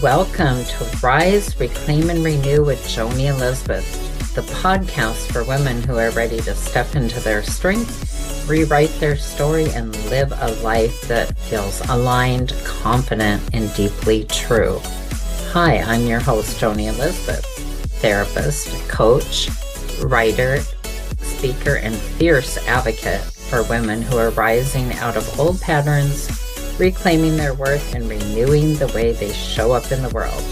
Welcome to Rise, Reclaim, and Renew with Joni Elizabeth, the podcast for women who are ready to step into their strength, rewrite their story, and live a life that feels aligned, confident, and deeply true. Hi, I'm your host, Joni Elizabeth, therapist, coach, writer, speaker, and fierce advocate for women who are rising out of old patterns, reclaiming their worth, and renewing the way they show up in the world.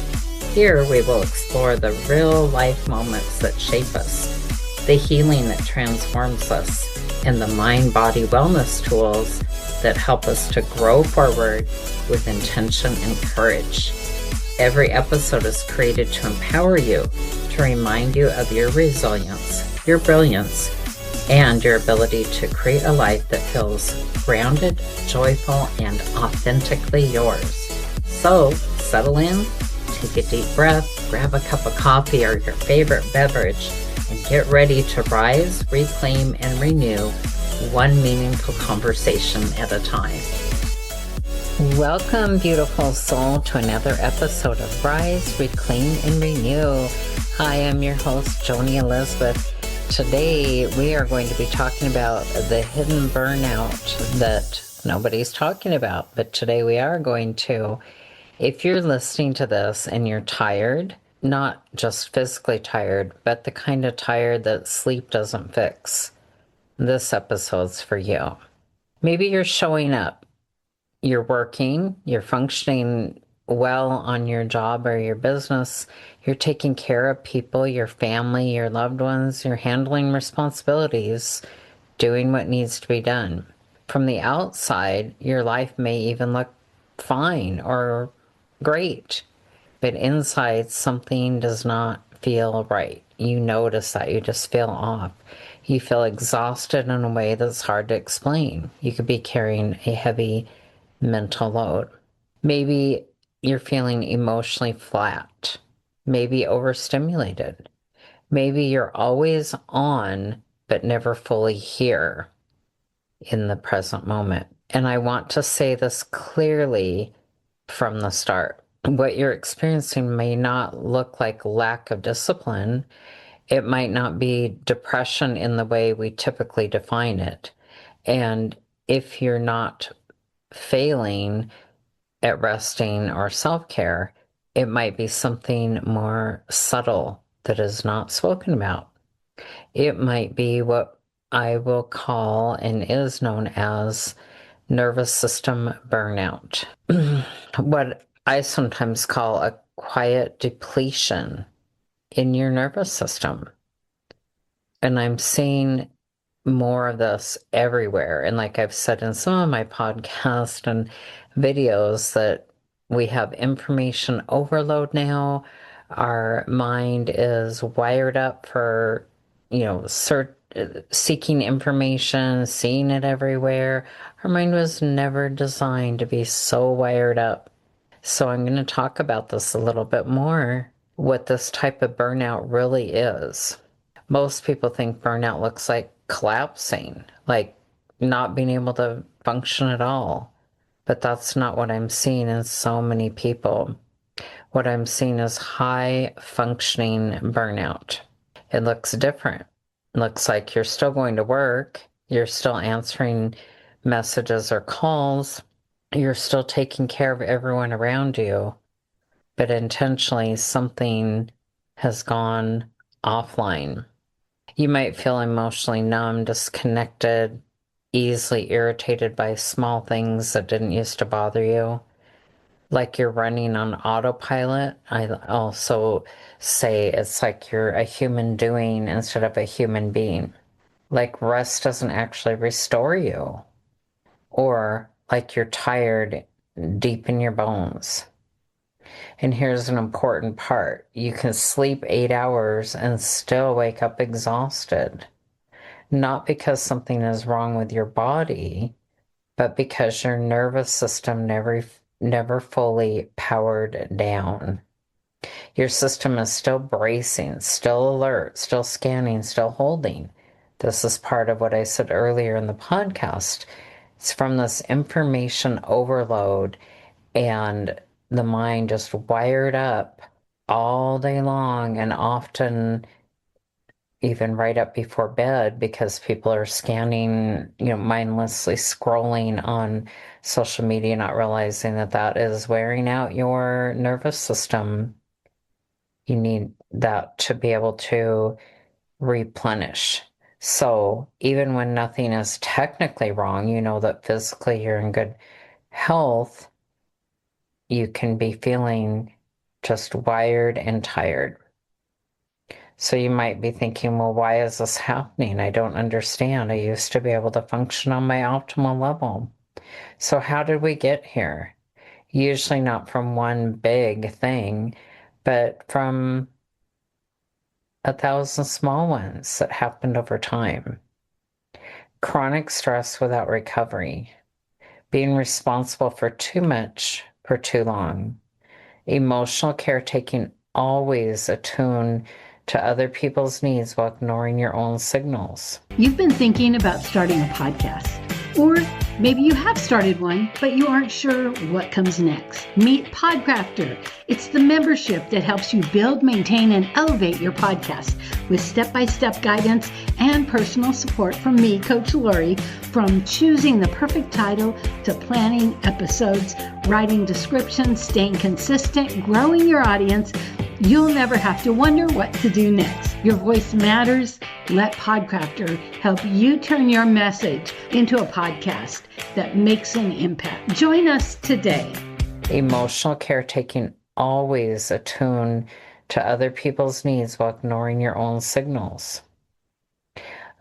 Here we will explore the real life moments that shape us, the healing that transforms us, and the mind-body wellness tools that help us to grow forward with intention and courage. Every episode is created to empower you, to remind you of your resilience, your brilliance, and your ability to create a life that feels grounded, joyful, and authentically yours. So, settle in, take a deep breath, grab a cup of coffee or your favorite beverage, and get ready to rise, reclaim, and renew one meaningful conversation at a time. Welcome, beautiful soul, to another episode of Rise, Reclaim, and Renew. Hi, I'm your host, Joni Elizabeth. Today, we are going to be talking about the hidden burnout that nobody's talking about, but today we are going to. If you're listening to this and you're tired, not just physically tired, but the kind of tired that sleep doesn't fix, this episode's for you. Maybe you're showing up, you're working, you're functioning well on your job or your business, you're taking care of people, your family, your loved ones, you're handling responsibilities, doing what needs to be done. From the outside, your life may even look fine or great, but inside something does not feel right. You notice that, you just feel off. You feel exhausted in a way that's hard to explain. You could be carrying a heavy mental load. Maybe you're feeling emotionally flat, maybe overstimulated. Maybe you're always on, but never fully here in the present moment. And I want to say this clearly from the start. What you're experiencing may not look like lack of discipline. It might not be depression in the way we typically define it. And if you're not failing at resting or self-care, it might be something more subtle that is not spoken about. It might be what I will call and is known as nervous system burnout. What I sometimes call a quiet depletion in your nervous system. And I'm seeing more of this everywhere. And like I've said in some of my podcasts and videos, that we have information overload now. Our mind is wired up for, seeking information, seeing it everywhere. Our mind was never designed to be so wired up. So I'm going to talk about this a little bit more, what this type of burnout really is. Most people think burnout looks like collapsing, like not being able to function at all. But that's not what I'm seeing in so many people. What I'm seeing is high functioning burnout. It looks different. It looks like you're still going to work, you're still answering messages or calls, you're still taking care of everyone around you, but intentionally something has gone offline. You might feel emotionally numb, disconnected, easily irritated by small things that didn't used to bother you. Like you're running on autopilot. I also say it's like you're a human doing instead of a human being. Like rest doesn't actually restore you. Or like you're tired deep in your bones. And here's an important part. You can sleep 8 hours and still wake up exhausted. Not because something is wrong with your body, but because your nervous system never fully powered down. Your system is still bracing, still alert, still scanning, still holding. This is part of what I said earlier in the podcast. It's from this information overload and the mind just wired up all day long, and often even right up before bed, because people are scanning, mindlessly scrolling on social media, not realizing that that is wearing out your nervous system. You need that to be able to replenish. So even when nothing is technically wrong, you know that physically you're in good health, you can be feeling just wired and tired. So you might be thinking, well, why is this happening? I don't understand. I used to be able to function on my optimal level. So how did we get here? Usually not from one big thing, but from 1,000 small ones that happened over time. Chronic stress without recovery, being responsible for too much for too long, emotional caretaking, always attuned to other people's needs while ignoring your own signals. You've been thinking about starting a podcast, or maybe you have started one, but you aren't sure what comes next. Meet Podcrafter. It's the membership that helps you build, maintain, and elevate your podcast with step-by-step guidance and personal support from me, Coach Lori, from choosing the perfect title to planning episodes, writing descriptions, staying consistent, growing your audience. You'll never have to wonder what to do next. Your voice matters. Let Podcrafter help you turn your message into a podcast that makes an impact. Join us today. Emotional caretaking, always attuned to other people's needs while ignoring your own signals.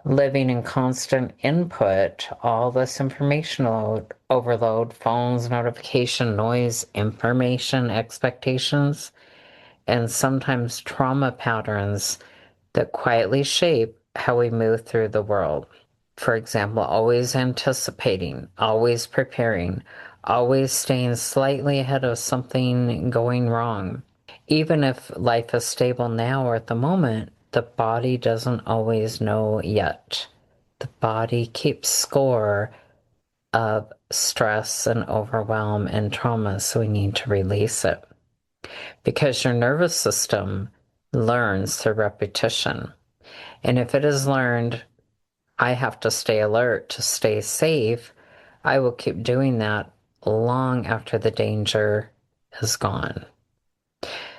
Living in constant input, all this information overload, phones, notification, noise, information, expectations, and sometimes trauma patterns that quietly shape how we move through the world. For example, always anticipating, always preparing, always staying slightly ahead of something going wrong. Even if life is stable now or at the moment, the body doesn't always know yet. The body keeps score of stress and overwhelm and trauma, so we need to release it. Because your nervous system learns through repetition. And if it is learned, I have to stay alert to stay safe, I will keep doing that long after the danger is gone.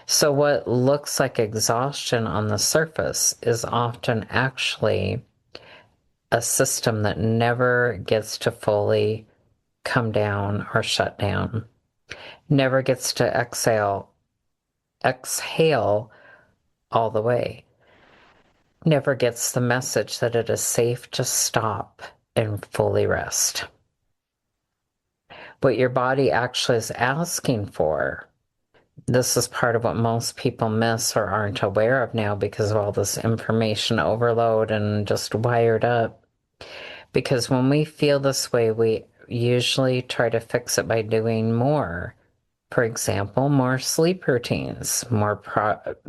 So what looks like exhaustion on the surface is often actually a system that never gets to fully come down or shut down, never gets to exhale all the way, never gets the message that it is safe to stop and fully rest. What your body actually is asking for, this is part of what most people miss or aren't aware of now because of all this information overload and just wired up. Because when we feel this way, we usually try to fix it by doing more. For example, more sleep routines, more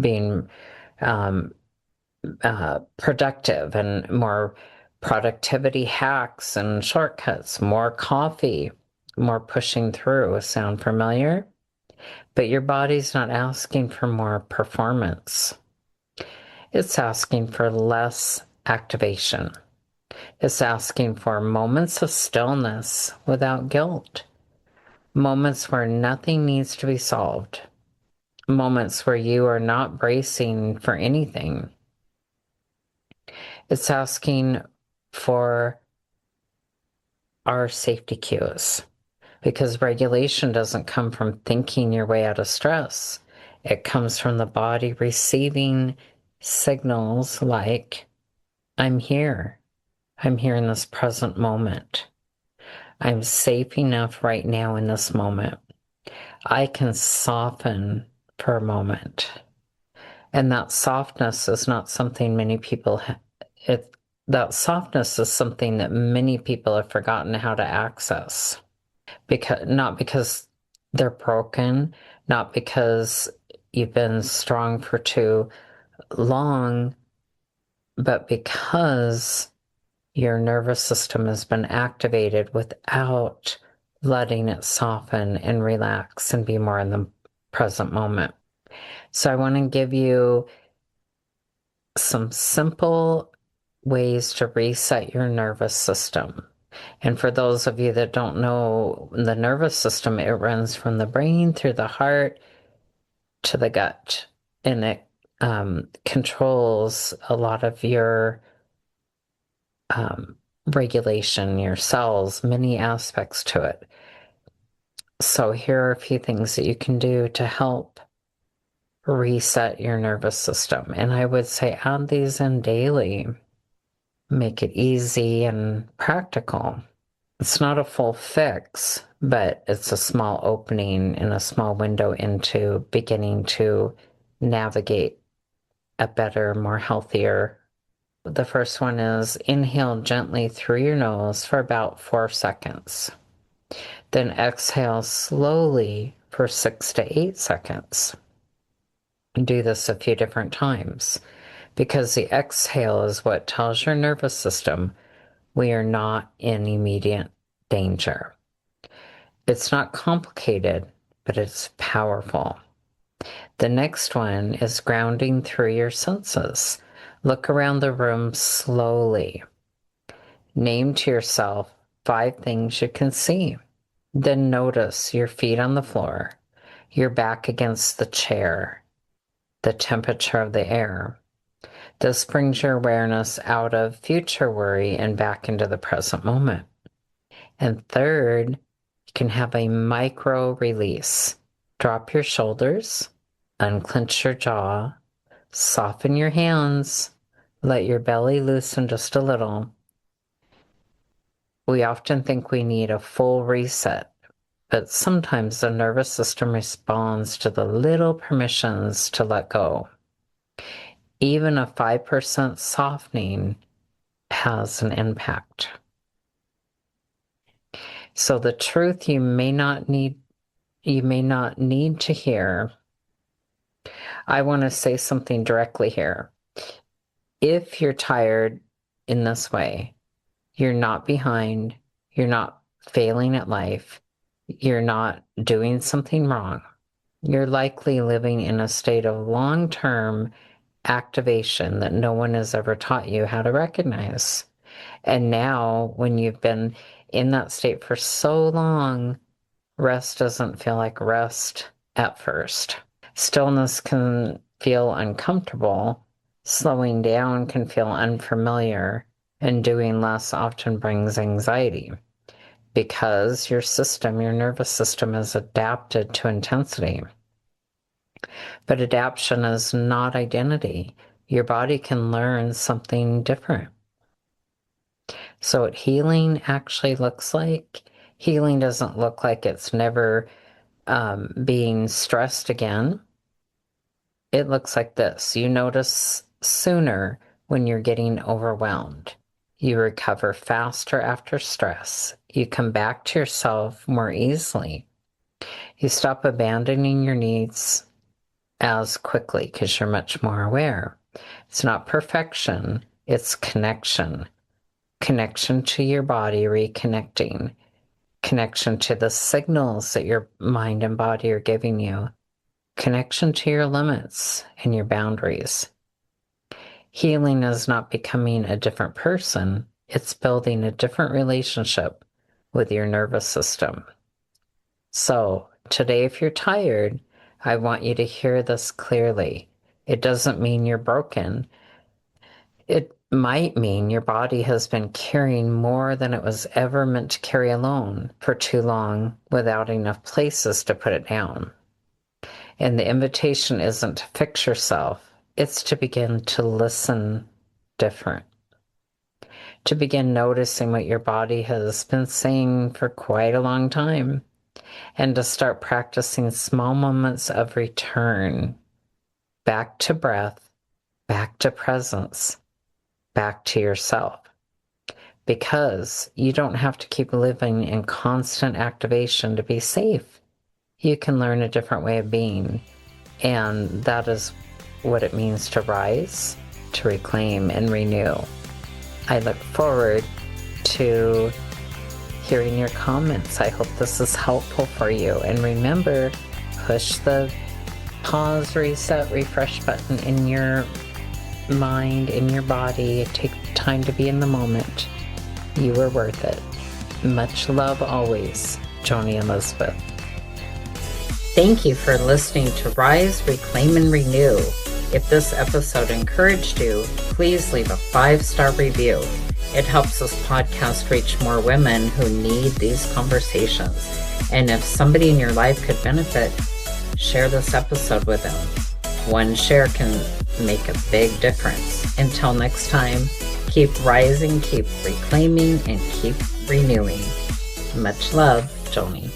being productive, and more productivity hacks and shortcuts, more coffee, more pushing through. Sound familiar? But your body's not asking for more performance. It's asking for less activation. It's asking for moments of stillness without guilt. Moments where nothing needs to be solved. Moments where you are not bracing for anything. It's asking for our safety cues, because regulation doesn't come from thinking your way out of stress. It comes from the body receiving signals like, I'm here. I'm here in this present moment. I'm safe enough right now in this moment. I can soften for a moment. And that softness is not something many people that softness is something that many people have forgotten how to access. Not because they're broken, not because you've been strong for too long, but because your nervous system has been activated without letting it soften and relax and be more in the present moment. So I want to give you some simple ways to reset your nervous system. And for those of you that don't know the nervous system, it runs from the brain through the heart to the gut, and it controls a lot of your regulation, your cells, many aspects to it. So here are a few things that you can do to help reset your nervous system. And I would say add these in daily. Make it easy and practical. It's not a full fix, but it's a small opening and a small window into beginning to navigate a better, more healthier. The first one is inhale gently through your nose for about 4 seconds. Then exhale slowly for 6 to 8 seconds. Do this a few different times because the exhale is what tells your nervous system we are not in immediate danger. It's not complicated, but it's powerful. The next one is grounding through your senses. Look around the room slowly. Name to yourself 5 things you can see. Then notice your feet on the floor, your back against the chair, the temperature of the air. This brings your awareness out of future worry and back into the present moment. And third, you can have a micro release. Drop your shoulders, unclench your jaw, soften your hands, let your belly loosen just a little. We often think we need a full reset, but sometimes the nervous system responds to the little permissions to let go. Even a 5% softening has an impact. So the truth you may not need to hear. I want to say something directly here. If you're tired in this way, you're not behind, you're not failing at life, you're not doing something wrong. You're likely living in a state of long-term activation that no one has ever taught you how to recognize. And now, when you've been in that state for so long, rest doesn't feel like rest at first. Stillness can feel uncomfortable. Slowing down can feel unfamiliar. And doing less often brings anxiety because your nervous system is adapted to intensity. But adaptation is not identity. Your body can learn something different. So what healing actually looks like, healing doesn't look like it's never being stressed again. It looks like this. You notice sooner when you're getting overwhelmed. You recover faster after stress. You come back to yourself more easily. You stop abandoning your needs as quickly because you're much more aware. It's not perfection, it's connection. Connection to your body, reconnecting. Connection to the signals that your mind and body are giving you. Connection to your limits and your boundaries. Healing is not becoming a different person, it's building a different relationship with your nervous system. So, today, if you're tired, I want you to hear this clearly. It doesn't mean you're broken. It might mean your body has been carrying more than it was ever meant to carry alone for too long without enough places to put it down. And the invitation isn't to fix yourself, it's to begin to listen different. To begin noticing what your body has been saying for quite a long time. And to start practicing small moments of return. Back to breath, back to presence, back to yourself. Because you don't have to keep living in constant activation to be safe. You can learn a different way of being. And that is what it means to rise, to reclaim, and renew. I look forward to hearing your comments. I hope this is helpful for you. And remember, push the pause, reset, refresh button in your mind, in your body. Take time to be in the moment. You are worth it. Much love always, Joni Elizabeth. Thank you for listening to Rise, Reclaim, and Renew. If this episode encouraged you, please leave a 5-star review. It helps this podcast reach more women who need these conversations. And if somebody in your life could benefit, share this episode with them. One share can make a big difference. Until next time, keep rising, keep reclaiming, and keep renewing. Much love, Joni.